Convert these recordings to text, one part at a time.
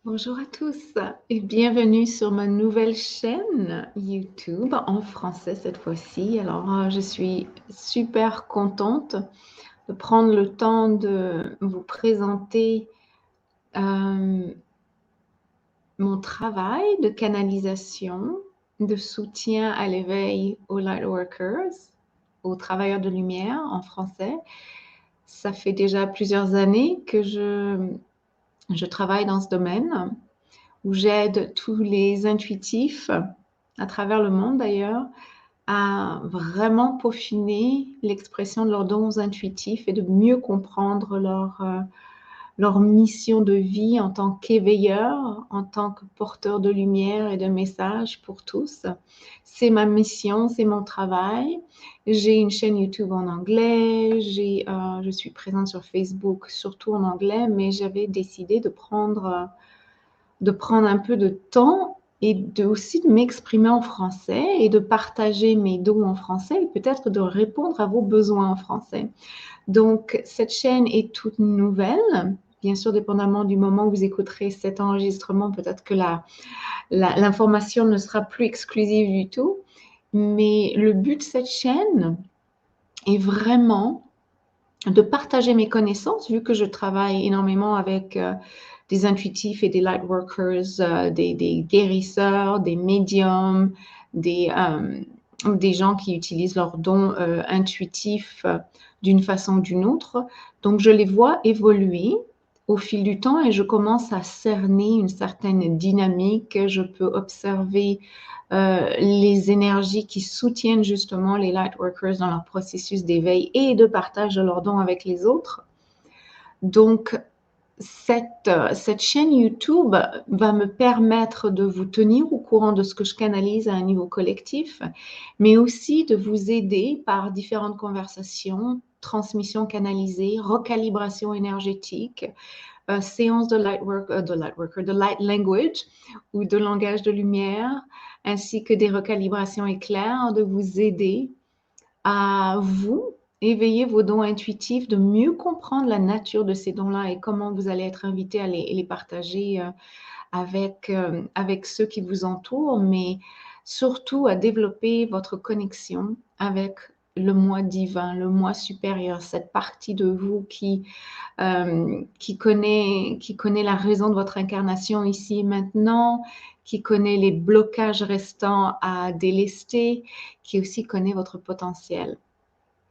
Bonjour à tous et bienvenue sur ma nouvelle chaîne YouTube en français cette fois-ci. Alors, je suis super contente de prendre le temps de vous présenter euh, mon travail de canalisation, de soutien à l'éveil aux Lightworkers, aux travailleurs de lumière en français. Ça fait déjà plusieurs années que je travaille dans ce domaine, où j'aide tous les intuitifs à travers le monde d'ailleurs à vraiment peaufiner l'expression de leurs dons intuitifs et de mieux comprendre leur mission de vie en tant qu'éveilleur, en tant que porteur de lumière et de messages pour tous. C'est ma mission, c'est mon travail. J'ai une chaîne YouTube en anglais, je suis présente sur Facebook, surtout en anglais, mais j'avais décidé de prendre un peu de temps et aussi de m'exprimer en français et de partager mes dons en français et peut-être de répondre à vos besoins en français. Donc, cette chaîne est toute nouvelle. Bien sûr, dépendamment du moment où vous écouterez cet enregistrement, peut-être que l'information ne sera plus exclusive du tout. Mais le but de cette chaîne est vraiment de partager mes connaissances, vu que je travaille énormément avec des intuitifs et des lightworkers, des guérisseurs, des médiums, des gens qui utilisent leurs dons intuitifs d'une façon ou d'une autre. Donc, je les vois évoluer au fil du temps et je commence à cerner une certaine dynamique. Je peux observer les énergies qui soutiennent justement les lightworkers dans leur processus d'éveil et de partage de leurs dons avec les autres. Donc, cette chaîne YouTube va me permettre de vous tenir au courant de ce que je canalise à un niveau collectif, mais aussi de vous aider par différentes conversations, transmissions canalisées, recalibration énergétique, séances de de light language ou de langage de lumière, ainsi que des recalibrations éclairs, de vous aider à vous éveiller vos dons intuitifs, de mieux comprendre la nature de ces dons-là et comment vous allez être invité à les partager avec ceux qui vous entourent, mais surtout à développer votre connexion avec le moi divin, le moi supérieur, cette partie de vous qui connaît la raison de votre incarnation ici et maintenant, qui connaît les blocages restants à délester, qui aussi connaît votre potentiel.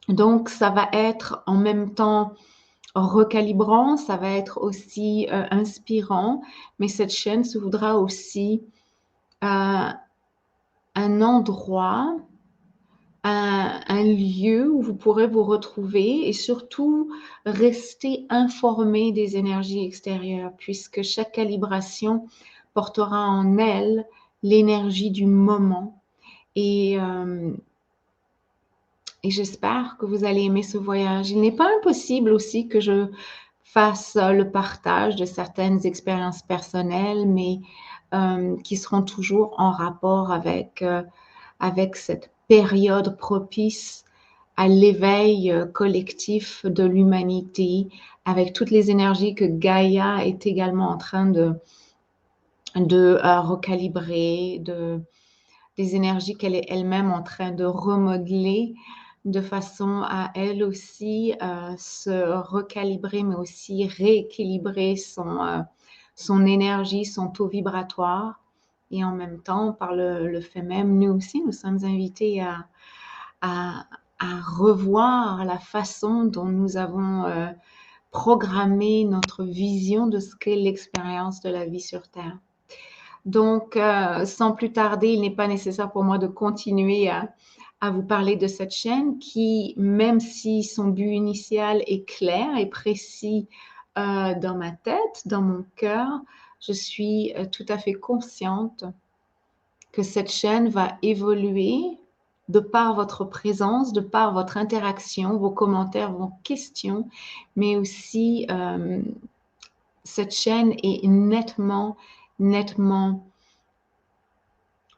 Donc, ça va être en même temps recalibrant, ça va être aussi inspirant, mais cette chaîne se voudra aussi un endroit, un lieu où vous pourrez vous retrouver et surtout rester informé des énergies extérieures, puisque chaque calibration portera en elle l'énergie du moment. Et j'espère que vous allez aimer ce voyage. Il n'est pas impossible aussi que je fasse le partage de certaines expériences personnelles, mais qui seront toujours en rapport avec cette période propice à l'éveil collectif de l'humanité, avec toutes les énergies que Gaïa est également en train de recalibrer, des énergies qu'elle est elle-même en train de remodeler de façon à elle aussi se recalibrer, mais aussi rééquilibrer son énergie, son taux vibratoire. Et en même temps, par le fait même, nous aussi, nous sommes invités à, à revoir la façon dont nous avons programmé notre vision de ce qu'est l'expérience de la vie sur Terre. Donc, sans plus tarder, il n'est pas nécessaire pour moi de continuer à vous parler de cette chaîne qui, même si son but initial est clair et précis dans ma tête, dans mon cœur, je suis tout à fait consciente que cette chaîne va évoluer de par votre présence, de par votre interaction, vos commentaires, vos questions, mais aussi cette chaîne est nettement,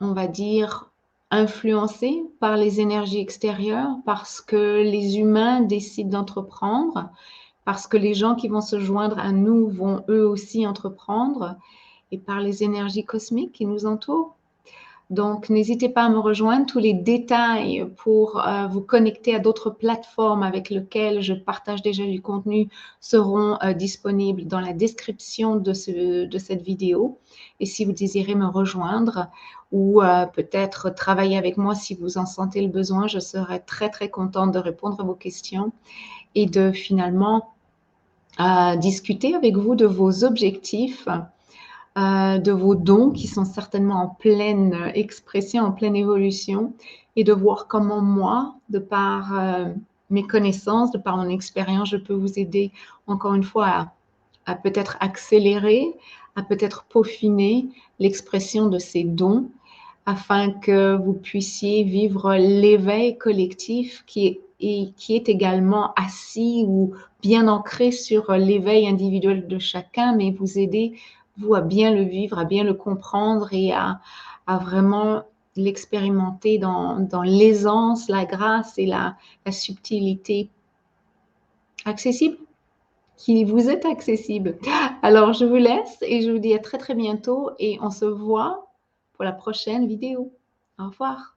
on va dire, influencée par les énergies extérieures, parce que les humains décident d'entreprendre, parce que les gens qui vont se joindre à nous vont eux aussi entreprendre. et par les énergies cosmiques qui nous entourent. Donc, n'hésitez pas à me rejoindre. Tous les détails pour vous connecter à d'autres plateformes avec lesquelles je partage déjà du contenu seront disponibles dans la description de cette vidéo. Et si vous désirez me rejoindre ou peut-être travailler avec moi si vous en sentez le besoin, je serai très, très contente de répondre à vos questions et de finalement discuter avec vous de vos objectifs, de vos dons qui sont certainement en pleine expression, en pleine évolution, et de voir comment moi, de par mes connaissances, de par mon expérience, je peux vous aider encore une fois à peut-être accélérer, à peut-être peaufiner l'expression de ces dons afin que vous puissiez vivre l'éveil collectif qui est également assis ou bien ancré sur l'éveil individuel de chacun, mais vous aider, vous, à bien le vivre, à bien le comprendre et à vraiment l'expérimenter dans l'aisance, la grâce et la subtilité accessible, qui vous est accessible. Alors, je vous laisse et je vous dis à très, très bientôt et on se voit pour la prochaine vidéo. Au revoir.